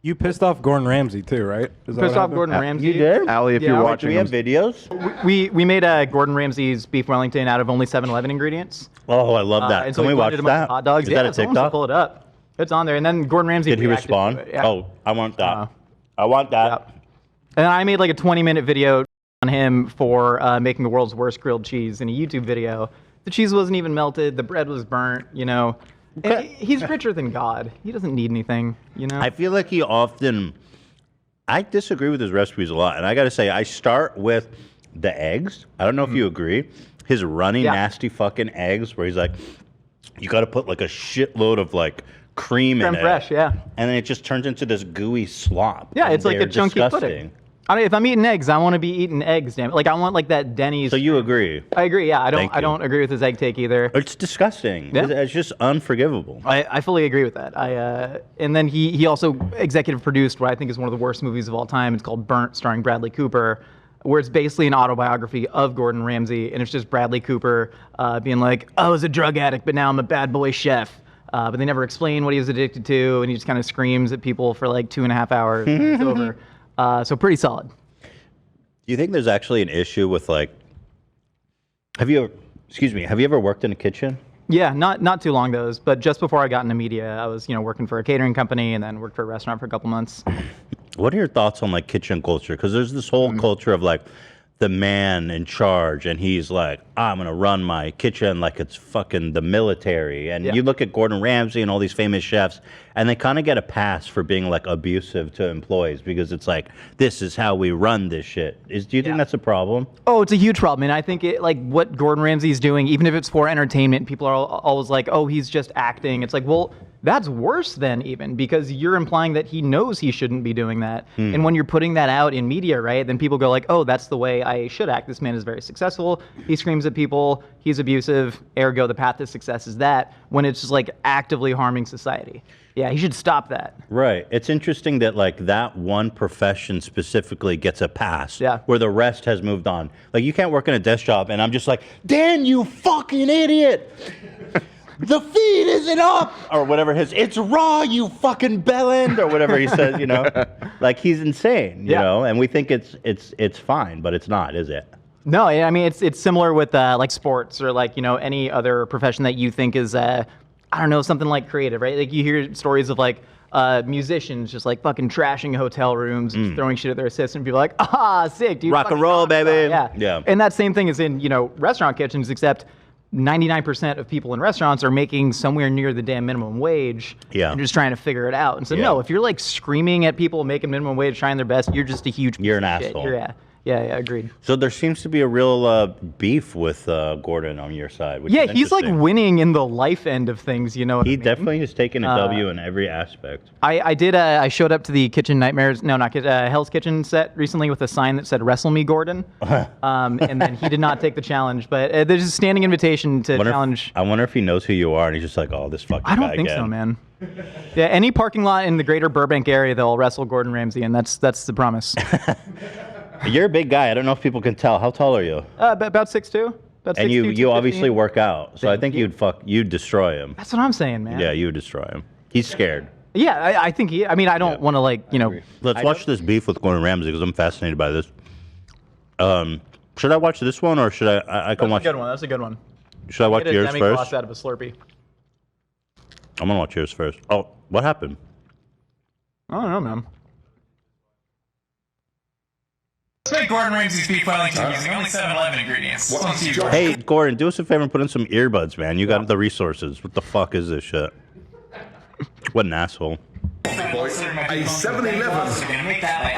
You pissed off Gordon Ramsay too, right? Pissed off Gordon Ramsay. You did? Allie, if Yeah, you're we- watching, Do we have videos? We made Gordon Ramsay's beef Wellington out of only 7-Eleven ingredients. Oh, I love that. And so Can we watch blended them up with that? hot dogs. Is Yeah, that a someone should TikTok? pull it up. It's on there. And then Gordon Ramsay Did he reacted to respond? it. Yeah. Oh, I want that. I want that. Yeah. And I made like a 20-minute video on him for making the world's worst grilled cheese in a YouTube video. The cheese wasn't even melted. The bread was burnt, you know. And he's richer than God. He doesn't need anything, you know. I feel like he often... I disagree with his recipes a lot. And I got to say, I start with the eggs. I don't know if you agree. His runny, nasty fucking eggs where he's like, you got to put like a shitload of like cream in it. Creme fraiche, yeah. And then it just turns into this gooey slop. Yeah, And it's like a they're chunky disgusting. pudding. I mean, if I'm eating eggs, I want to be eating eggs, damn it. Like I want like that Denny's. So you agree? I agree. Yeah, I Thank you. don't agree with his egg take either. It's disgusting. Yeah. It's just unforgivable. I fully agree with that. And then he also executive produced what I think is one of the worst movies of all time. It's called Burnt, starring Bradley Cooper, where it's basically an autobiography of Gordon Ramsay, and it's just Bradley Cooper being like, "I was a drug addict, but now I'm a bad boy chef." But they never explain what he was addicted to, and he just kind of screams at people for like 2.5 hours. And it's over. So pretty solid. Do you think there's actually an issue with like? Have you ever worked in a kitchen? Yeah, not too long those, but just before I got into media, I was working for a catering company and then worked for a restaurant for a couple months. What are your thoughts on like kitchen culture? Because there's this whole culture of like the man in charge, and he's like, I'm gonna run my kitchen like it's fucking the military. And you look at Gordon Ramsay and all these famous chefs, and they kind of get a pass for being like abusive to employees because it's like, this is how we run this shit. Do you think that's a problem? Oh, it's a huge problem, and I think what Gordon Ramsay's doing, even if it's for entertainment, people are always like, oh, he's just acting. It's like, well, that's worse than even, because you're implying that he knows he shouldn't be doing that. And when you're putting that out in media, right, then people go like, oh, that's the way I should act. This man is very successful. He screams at people. He's abusive. Ergo, the path to success is that, when it's just like actively harming society. Yeah, he should stop that. Right. It's interesting that like that one profession specifically gets a pass. Yeah. Where the rest has moved on. Like you can't work in a desk job and I'm just like, Dan, you fucking idiot. The feed isn't up, or whatever it's raw, you fucking bellend, or whatever he says, you know. Like he's insane, you know, and we think it's fine, but it's not, is it? No, I mean it's similar with like sports or like any other profession that you think is I don't know, something like creative, right? Like you hear stories of like musicians just like fucking trashing hotel rooms, just throwing shit at their assistant. People are like, sick, dude. Rock and roll, baby. Yeah. And that same thing is in restaurant kitchens, except 99% of people in restaurants are making somewhere near the damn minimum wage. Yeah. And just trying to figure it out. And so no, if you're like screaming at people making minimum wage, trying their best, you're just a huge You're an piece of shit. asshole. Yeah, agreed. So there seems to be a real beef with Gordon on your side. Which is He's like interesting. winning in the life end of things, what I He mean? definitely has taken a W in every aspect. I showed up to the Kitchen Nightmares, Hell's Kitchen set recently with a sign that said "Wrestle Me, Gordon," and then he did not take the challenge. But there's a standing invitation to challenge. I wonder if he knows who you are, and he's just like, oh, this fucking guy I don't think again. so, man. Yeah, any parking lot in the greater Burbank area, they'll wrestle Gordon Ramsay, and that's the promise. You're a big guy. I don't know if people can tell. How tall are you? About 6'2". And you obviously work out, so I think you'd destroy him. That's what I'm saying, man. Yeah, you would destroy him. He's scared. Yeah, I think I mean, I don't want to Let's watch this beef with Gordon Ramsay because I'm fascinated by this. Should I watch this one or should I can watch? That's a good one. Should I watch Get a yours demi-glace first? out of a Slurpee. I'm gonna watch yours first. Oh, what happened? I don't know, man. Let's make Gordon Ramsay's beef Wellington using only 7-Eleven ingredients. It's on TV. Hey, Gordon, do us a favor and put in some earbuds, man. You got the resources. What the fuck is this shit? What an asshole. A 7-Eleven.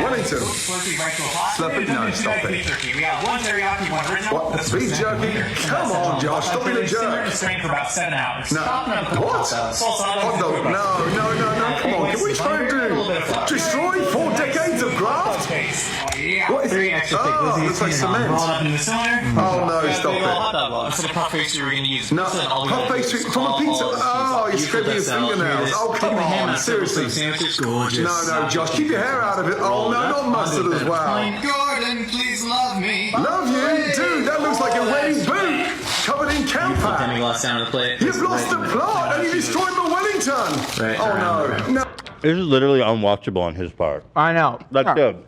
Wellington. Slurp it? No, stop it. We got one teriyaki, one original. What? Beef jerky? Come on, Josh. Stop being a Simmer to jerk. strain for about 7 hours. No. What? Hot dog? No. Come on. Can we try and do destroy 4 decades of graft? What is it? Oh, looks like cement. Roll up in the cylinder. Oh no, stop it. That's for the puff pastry we're going to use. No, puff pastry from a pizza. Oh, you're scraping your fingernails. Oh, come on. Seriously. No, Josh. Keep your hair out of it. Oh, no, not mustard as well. Gordon, please love me. Love you? Dude, that looks like a wedding boot. Covered in camphor. Demi-glace down on the plate. You've lost the plot and you destroyed my Wellington. Right, Oh, no. This is literally unwatchable on his part. I know. That's Yeah. good.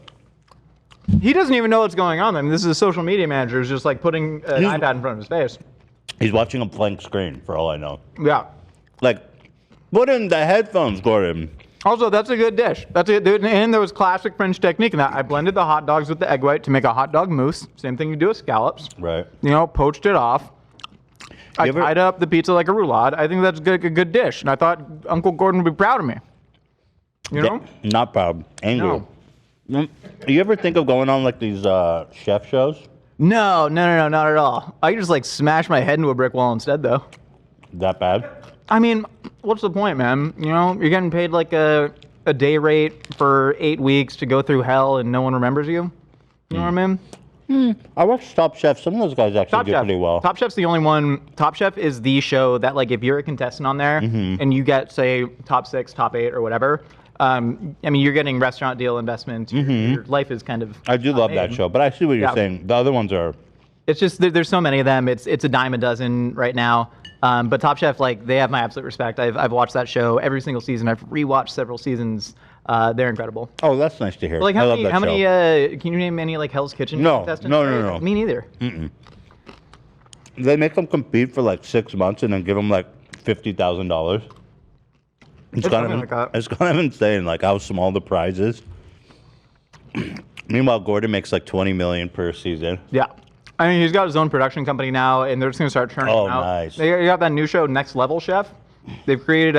He doesn't even know what's going on. I mean, this is a social media manager who's just like putting an iPad in front of his face. He's watching a blank screen, for all I know. Yeah. Like, put in the headphones, Gordon. Also, that's a good dish. That's it. And there was classic French technique in that. I blended the hot dogs with the egg white to make a hot dog mousse. Same thing you do with scallops. Right. You know, poached it off. I ever- tied up the pizza like a roulade. I think that's a good dish. And I thought Uncle Gordon would be proud of me. You know? Not proud. Angry. No. You ever think of going on like these chef shows? No, not at all. I could just like smash my head into a brick wall instead, though. That bad? I mean, what's the point, man? You know, you're getting paid like a day rate for 8 weeks to go through hell and no one remembers you. You know what I mean? I watched Top Chef. Some of those guys actually Top do Chef. pretty well. Top Chef's the only one. Top Chef is the show that, like, if you're a contestant on there and you get, say, top 6, top 8, or whatever, I mean, you're getting restaurant deal investment. Your life is kind of. I do love that made. show, but I see what you're Yeah. saying. The other ones are. It's just there's so many of them. It's a dime a dozen right now. But Top Chef, like, they have my absolute respect. I've watched that show every single season. I've rewatched several seasons. They're incredible. Oh, that's nice to hear. But, like, I how love many? that How show. many? Can you name any like Hell's Kitchen No, contestants? no. Me neither. They make them compete for like 6 months and then give them like $50,000. It's something like that. It's kind of insane, like how small the prize is. Meanwhile, Gordon makes like 20 million per season. Yeah. I mean, he's got his own production company now, and they're just going to start turning Oh, them out. nice. They got that new show, Next Level Chef. They've created,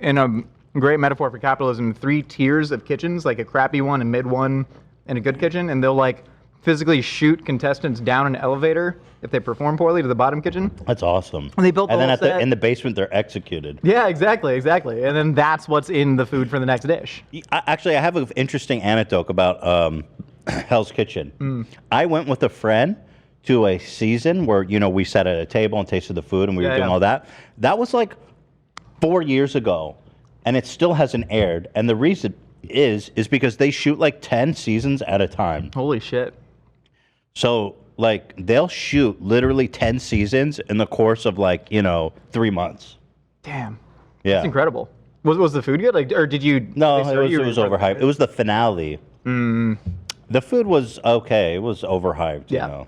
in a great metaphor for capitalism, 3 tiers of kitchens, like a crappy one, a mid one, and a good kitchen. And they'll, like, physically shoot contestants down an elevator if they perform poorly to the bottom kitchen. That's awesome. And they built the and then whole set. in the basement, they're executed. Yeah, exactly. And then that's what's in the food for the next dish. Actually, I have an interesting anecdote about Hell's Kitchen. I went with a friend to a season where, you know, we sat at a table and tasted the food and we were doing all that. That was like 4 years ago, and it still hasn't aired. And the reason is because they shoot like 10 seasons at a time. Holy shit. So, like, they'll shoot literally 10 seasons in the course of, like, you know, 3 months. Damn. Yeah. That's incredible. Was the food good? Like, or did you? No, they serve you it or was you tried overhyped. It was the finale. The food was okay. It was overhyped, Yeah. you know.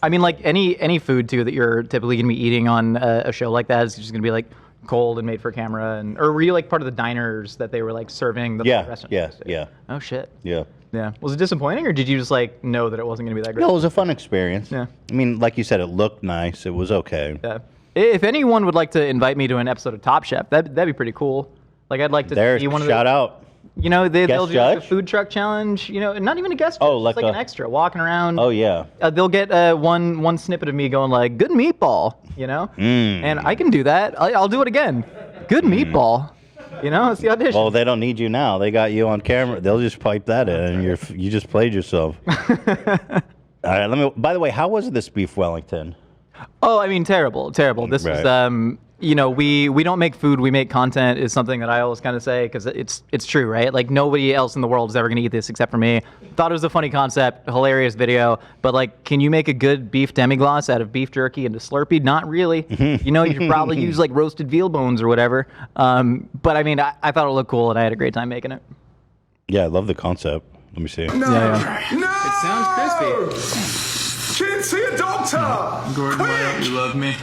I mean, like any food too that you're typically gonna be eating on a show like that is just gonna be like cold and made for camera, and or were you like part of the diners that they were like serving the restaurant? Yeah. Oh shit. Yeah. Yeah. Was it disappointing, or did you just like know that it wasn't gonna be that great? No, it was a fun experience. Yeah. I mean, like you said, it looked nice. It was okay. Yeah. If anyone would like to invite me to an episode of Top Chef, that'd be pretty cool. Like I'd like to There's be one of shout the, out. You know, they'll Guest do like a judge? food truck challenge. You know, not even a guest. Oh, judge, like just like a- an extra walking around. Oh, yeah. They'll get one snippet of me going like, "Good meatball," you know, and I can do that. I'll do it again. Good meatball, you know. It's the audition. Well, they don't need you now. They got you on camera. They'll just pipe that in, and you just played yourself. All right. By the way, how was this beef Wellington? Oh, I mean, terrible. This Right. was, you know, we don't make food, we make content is something that I always kind of say because it's true, right? Like nobody else in the world is ever going to eat this except for me. Thought it was a funny concept, hilarious video, but like, can you make a good beef demi-glace out of beef jerky into Slurpee? Not really. You know, you should probably use like roasted veal bones or whatever. But I mean, I thought it looked cool and I had a great time making it. Yeah, I love the concept. Let me see. No! Yeah, No! It sounds crispy. Kid, see a doctor! Gordon, why don't you love me?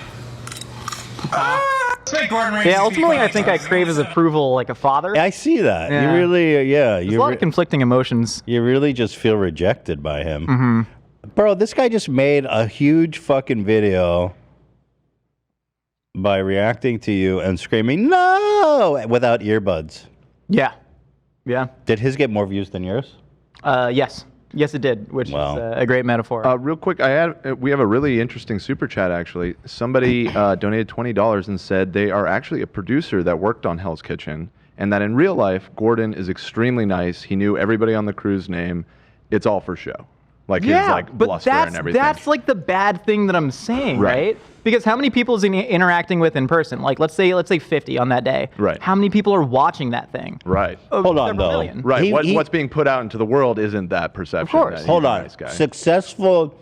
Let's make Gordon Ramsay Yeah, ultimately, I beef think I Wellington. crave his approval like a father. I see that. Yeah. You really, There's a lot of conflicting emotions. you really just feel rejected by him. Mm-hmm. Bro, this guy just made a huge fucking video by reacting to you and screaming, no, without earbuds. Yeah. Did his get more views than yours? Yes, it did, which Wow. is a great metaphor. Real quick, we have a really interesting super chat actually. Somebody donated $20 and said they are actually a producer that worked on Hell's Kitchen, and that in real life, Gordon is extremely nice. He knew everybody on the crew's name. It's all for show, like his like but bluster that's and everything. that's like the bad thing that I'm saying, right? Right. Because how many people is he interacting with in person? Like let's say 50 on that day. Right. How many people are watching that thing? Right. Hold on, Several though. million. Right. He- What's being put out into the world isn't that perception. course. that he's Hold a on. nice guy. Successful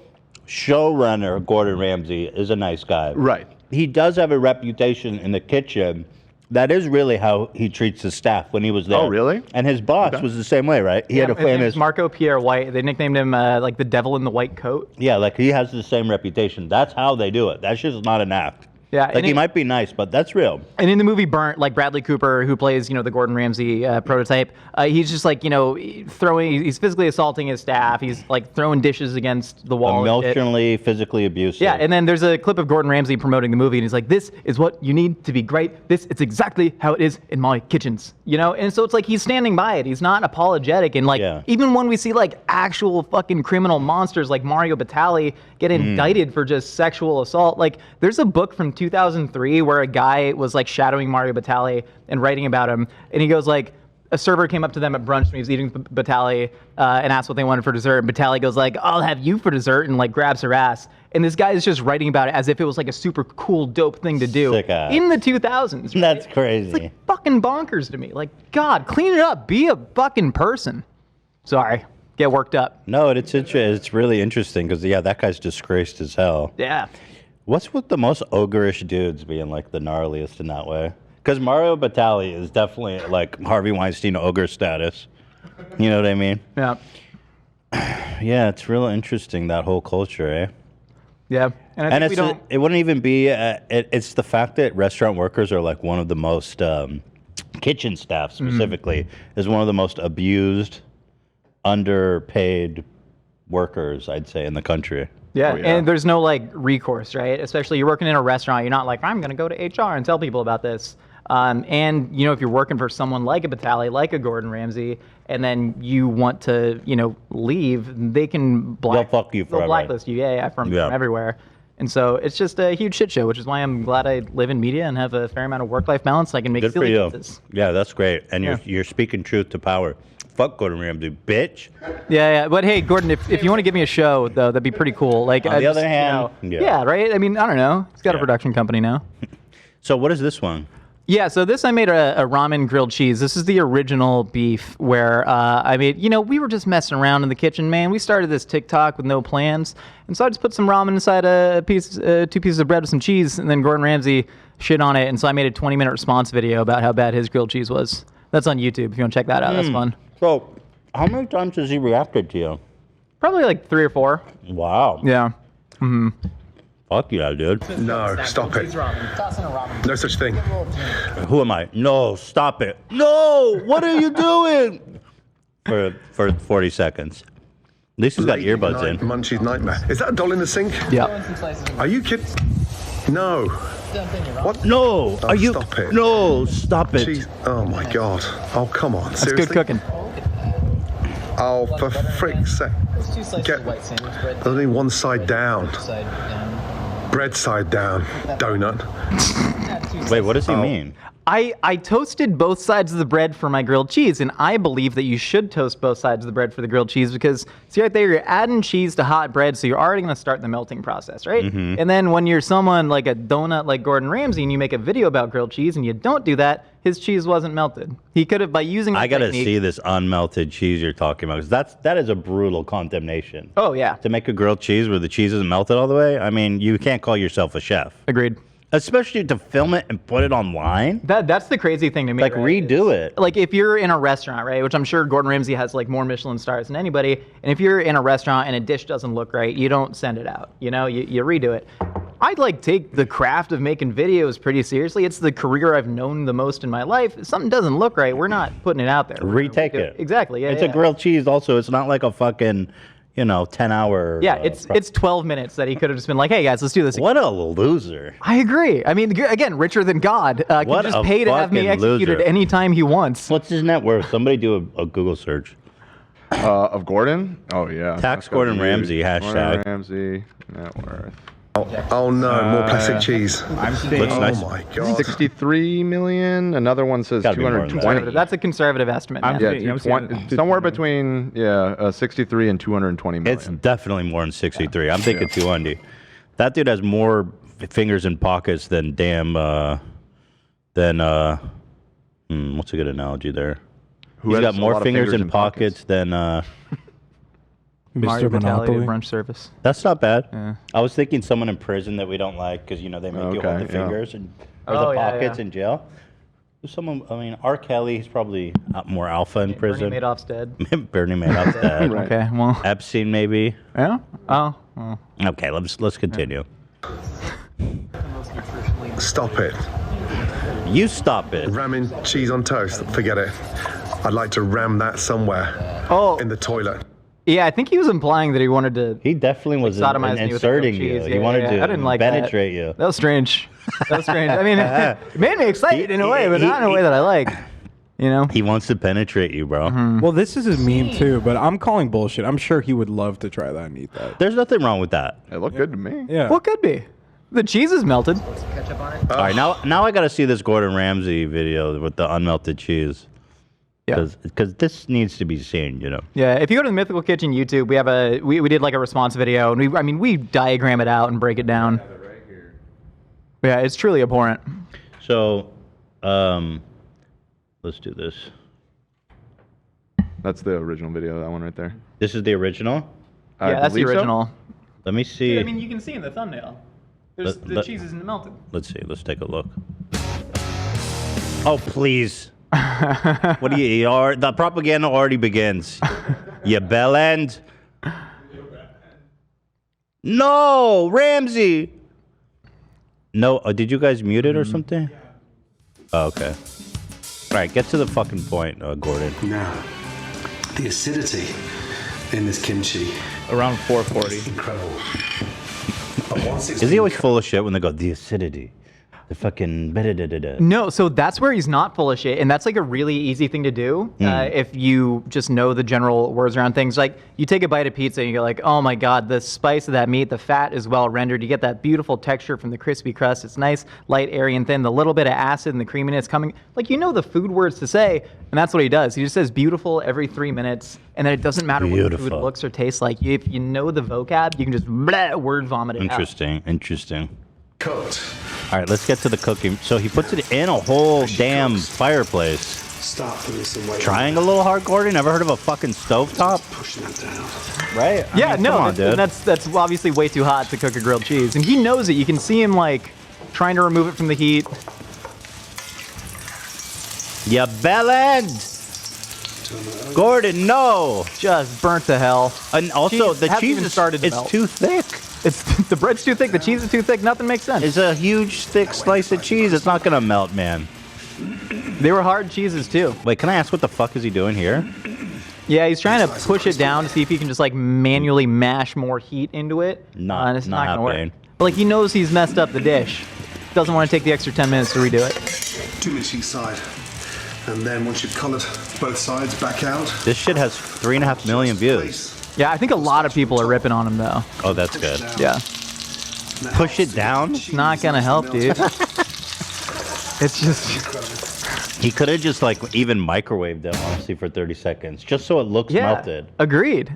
showrunner Gordon Ramsay is a nice guy. Right. He does have a reputation in the kitchen That is really how he treats his staff when he was there. Oh, really? And his boss was the same way, right? He had a his name is famous Marco Pierre White. They nicknamed him like the devil in the white coat. Yeah, like he has the same reputation. That's how they do it. That's just not an act. Yeah, like he might be nice, but that's real. And in the movie Burnt, like Bradley Cooper, who plays, the Gordon Ramsay prototype, he's just like, he's physically assaulting his staff. He's like throwing dishes against the wall. Emotionally, physically abusive. Yeah, and then there's a clip of Gordon Ramsay promoting the movie, and he's like, "This is what you need to be great. It's exactly how it is in my kitchens." And so it's like he's standing by it. He's not apologetic, and like even when we see like actual fucking criminal monsters like Mario Batali get indicted for just sexual assault, like there's a book from 2003 where a guy was like shadowing Mario Batali and writing about him, and he goes like, a server came up to them at brunch when he was eating Batali and asked what they wanted for dessert. And Batali goes like, "I'll have you for dessert," and like grabs her ass. And this guy is just writing about it as if it was like a super cool, dope thing to do Sick ass. in the 2000s. Right? That's crazy. It's like fucking bonkers to me. Like, God, clean it up. Be a fucking person. Sorry, get worked up. No, it's really interesting because that guy's disgraced as hell. Yeah. What's with the most ogreish dudes being like the gnarliest in that way? Because Mario Batali is definitely like Harvey Weinstein ogre status. You know what I mean? Yeah. Yeah, it's real interesting, that whole culture, eh? Yeah. And I think it wouldn't even be, it's the fact that restaurant workers are like one of the most, kitchen staff specifically, is one of the most abused, underpaid workers, I'd say, in the country. Yeah, and there's no like recourse, right? Especially you're working in a restaurant, you're not like, I'm going to go to HR and tell people about this. And if you're working for someone like a Batali, like a Gordon Ramsay, and then you want to, leave, they can they'll fuck you forever. They'll blacklist you, from everywhere. And so it's just a huge shit show, which is why I'm glad I live in media and have a fair amount of work-life balance. I can make silly choices. Yeah, that's great. And you're speaking truth to power. Fuck Gordon Ramsay, bitch. Yeah. But hey, Gordon, if you want to give me a show, though, that'd be pretty cool. Like, on the other hand, yeah, right? I mean, I don't know. He's got a production company now. So what is this one? Yeah, so this I made a ramen grilled cheese. This is the original beef where I made, we were just messing around in the kitchen, man. We started this TikTok with no plans. And so I just put some ramen inside two pieces of bread with some cheese, and then Gordon Ramsay shit on it. And so I made a 20-minute response video about how bad his grilled cheese was. That's on YouTube if you want to check that out. That's fun. So how many times has he reacted to you? Probably like 3 or 4. Wow. Yeah. Mm-hmm. Fuck yeah, dude. No, stop it. No such thing. Who am I? No, stop it. No, what are you doing? For 40 seconds. At least he's got earbuds in. Munchie's nightmare. Is that a doll in the sink? Yeah. Are you kidding? No. What? No, Oh, are you? stop it. No, stop it. Jeez. Oh my God. Oh, come on. That's Seriously? good cooking. Oh, for frick's sake. Get only one side down. Bread side down. Donut. Wait, what does he mean? I toasted both sides of the bread for my grilled cheese, and I believe that you should toast both sides of the bread for the grilled cheese because, see right there, you're adding cheese to hot bread, so you're already going to start the melting process, right? Mm-hmm. And then when you're someone like a donut like Gordon Ramsay and you make a video about grilled cheese and you don't do that, his cheese wasn't melted. He could have, by using I got to technique, see this unmelted cheese you're talking about, because that is a brutal condemnation. Oh, yeah. To make a grilled cheese where the cheese isn't melted all the way, I mean, you can't call yourself a chef. Agreed. Especially to film it and put it online. That's the crazy thing to me. Like, right? redo it. Like, if you're in a restaurant, right, which I'm sure Gordon Ramsay has like more Michelin stars than anybody, and if you're in a restaurant and a dish doesn't look right, you don't send it out. You redo it. I'd like take the craft of making videos pretty seriously. It's the career I've known the most in my life. If something doesn't look right, we're not putting it out there. Retake it. Exactly. Yeah. It's a grilled cheese. Also, it's not like a fucking 10-hour. Yeah, it's 12 minutes that he could have just been like, hey guys, let's do this. What a loser. I agree. I mean, again, richer than God. Can just pay to have me executed loser. anytime he wants. What's his net worth? Somebody do a Google search. Of Gordon? Oh, yeah. Tax Gordon Ramsay, hashtag. Gordon Ramsay, net worth. Oh no, more plastic cheese. I'm seeing Looks nice. Oh my God. 63 million. Another one says Gotta be more than that. 220. That's a conservative estimate. I'm man. Yeah, seeing- I'm 220 seeing- somewhere between 63 and 220 million. It's definitely more than 63. I'm thinking 200. That dude has more fingers in pockets than what's a good analogy there? He's has got a more lot of fingers in pockets than Mario Mr. Batali Monopoly. brunch service. That's not bad. Yeah. I was thinking someone in prison that we don't like because they make you hold the fingers and or Oh, the yeah, pockets yeah. in jail. Someone, I mean, R. Kelly, he's probably more alpha in prison. Bernie Madoff's dead. Bernie Madoff's dead. Right. Okay, well. Epstein, maybe. Yeah? Oh. Well. Okay, let's continue. Stop it. You stop it. Ramming cheese on toast. Forget it. I'd like to ram that somewhere Oh. in the toilet. Yeah, I think he was implying that he wanted to He definitely was sodomize me with inserting grilled you. cheese. He Yeah, wanted I didn't to like penetrate that. you. That was strange. That was strange. I mean, it made me excited in a way, but not in a way that I like. You know? He wants to penetrate you, bro. Well, this is his meme too, but I'm calling bullshit. I'm sure he would love to try that and eat that. There's nothing wrong with that. It looked good to me. Yeah. What could be? The cheese is melted. All right, now I got to see this Gordon Ramsay video with the unmelted cheese. Yeah. Because this needs to be seen, you know. Yeah, if you go to the Mythical Kitchen YouTube, we have we did like a response video, and we diagram it out and break it down. Yeah, it's truly abhorrent. So, let's do this. That's the original video, that one right there. This is the original? I Yeah, that's the believe so. original. Let me see. I mean, you can see in the thumbnail. The cheese isn't melted. Let's see. Let's take a look. Oh, please. What do you are? The propaganda already begins. You bell end. No, Ramsay. No, did you guys mute it or something? Oh, okay. All right, get to the fucking point, Gordon. Now, the acidity in this kimchi, Around 440. incredible. But once it's Is he always full of shit when they go, the acidity? The fucking... No, so that's where he's not full of shit, and that's like a really easy thing to do if you just know the general words around things. Like, you take a bite of pizza and you go like, oh my god, the spice of that meat, the fat is well rendered. You get that beautiful texture from the crispy crust. It's nice, light, airy, and thin. The little bit of acid and the creaminess coming. Like, you know the food words to say, and that's what he does. He just says beautiful every 3 minutes, and then it doesn't matter what the food looks or tastes like. If you know the vocab, you can just word vomit it out. Interesting. cooked. All right, let's get to the cooking. So he puts it in a whole damn fireplace. Start putting some weight. Trying a little hard, Gordon? Never heard of a fucking stovetop? Pushing it down. Right? Yeah, no, come on, dude. that's obviously way too hot to cook a grilled cheese, and he knows it. You can see him like trying to remove it from the heat. You bell end! Gordon, no! Just burnt to hell. And also, Cheese the hasn't cheese even is started to it's melt. too thick. It's the bread's too thick, the cheese is too thick. Nothing makes sense. It's a huge, thick slice of cheese. It's not gonna melt, man. They were hard cheeses too. Wait, can I ask what the fuck is he doing here? Yeah, he's trying to push it down to see if he can just like manually mash more heat into it. Not it's not gonna happening. work. But like he knows he's messed up the dish. Doesn't want to take the extra 10 minutes to redo it. 2 minutes each side. And then once you've coloured both sides back out. This shit has 3.5 million views. Yeah, I think a lot of people are ripping on him though. Oh, that's good. Yeah. Push it down? It's not gonna help, dude. It's just He could have just like even microwaved it, honestly, for 30 seconds, just so it looks melted. Agreed.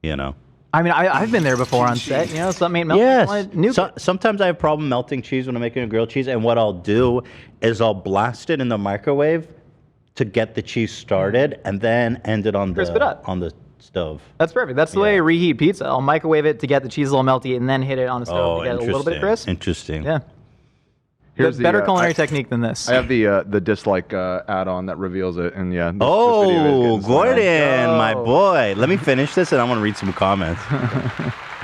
You know. I mean, I've been there before on set. You know, something ain't melted. Yes. Sometimes I have problem melting cheese when I'm making a grilled cheese, and what I'll do is I'll blast it in the microwave to get the cheese started, and then end it on Crisp it up. on the stove. That's perfect. That's the way I reheat pizza. I'll microwave it to get the cheese a little melty, and then hit it on the stove to get it a little bit crisp. Interesting. Yeah. Here's There's better the, culinary technique than this. I have the dislike add-on that reveals it, and yeah. This video Oh, is getting Gordon, my Oh. boy. Let me finish this, and I want to read some comments.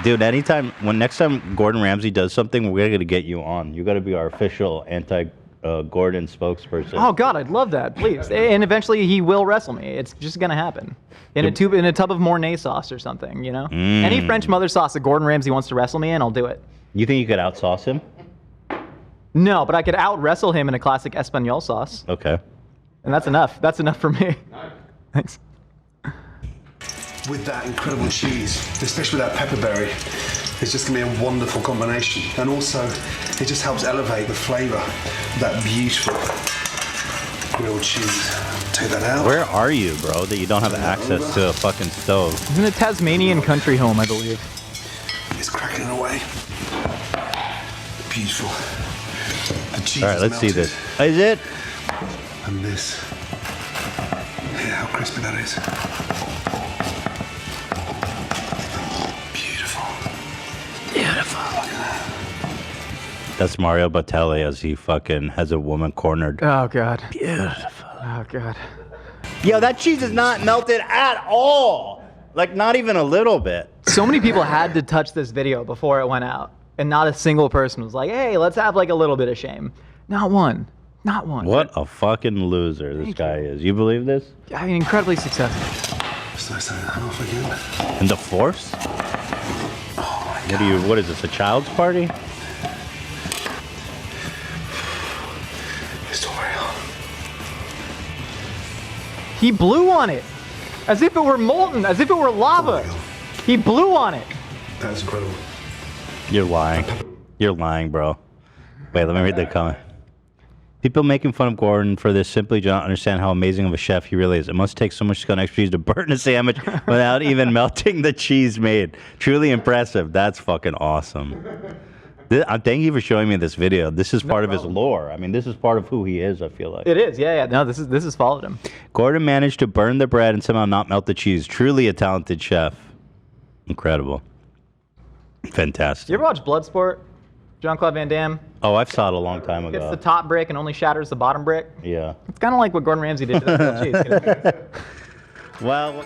Dude, next time Gordon Ramsay does something, we're gonna get you on. You got to be our official anti-Gordon spokesperson. Oh God, I'd love that, please. And eventually he will wrestle me. It's just gonna happen in a tub of Mornay sauce or something. You know, any French mother sauce that Gordon Ramsay wants to wrestle me in, I'll do it. You think you could outsauce him? No, but I could out wrestle him in a classic Espanol sauce, Okay. and that's enough. That's enough for me. Thanks. With that incredible cheese, especially with that pepperberry, it's just gonna be a wonderful combination. And also, it just helps elevate the flavor of that beautiful grilled cheese. Take that out. Where are you, bro, that you don't have access to a fucking stove? He's in a Tasmanian country home, I believe. It's cracking away. Beautiful. The cheese All right, is let's see melted. this. Is it? And this. Yeah, how crispy that is. Beautiful. Beautiful. That's Mario Batali as he fucking has a woman cornered. Oh god. Beautiful. Oh god. Yo, that cheese is not melted at all. Like, not even a little bit. So many people had to touch this video before it went out, and not a single person was like, "Hey, let's have like a little bit of shame." Not one. Not one. What a fucking loser this guy is. You believe this? I mean, incredibly successful. It's nice having that off again. And the force? Oh my God. What is this, a child's party? It's too real. He blew on it, as if it were molten, as if it were lava. He blew on it. That's incredible. You're lying. You're lying, bro. Wait, let me read the comment. People making fun of Gordon for this simply do not understand how amazing of a chef he really is. It must take so much skill and expertise to burn a sandwich without even melting the cheese made. Truly impressive. That's fucking awesome. Thank you for showing me this video. This is part of his lore. I mean, this is part of who he is, I feel like. It is, yeah. No, this has followed him. Gordon managed to burn the bread and somehow not melt the cheese. Truly a talented chef. Incredible. Fantastic. You ever watch Bloodsport? Jean-Claude Van Damme? Oh, I've saw it a long time Gets ago. the top brick and only shatters the bottom brick. Yeah. It's kind of like what Gordon Ramsay did to that grilled cheese. Well...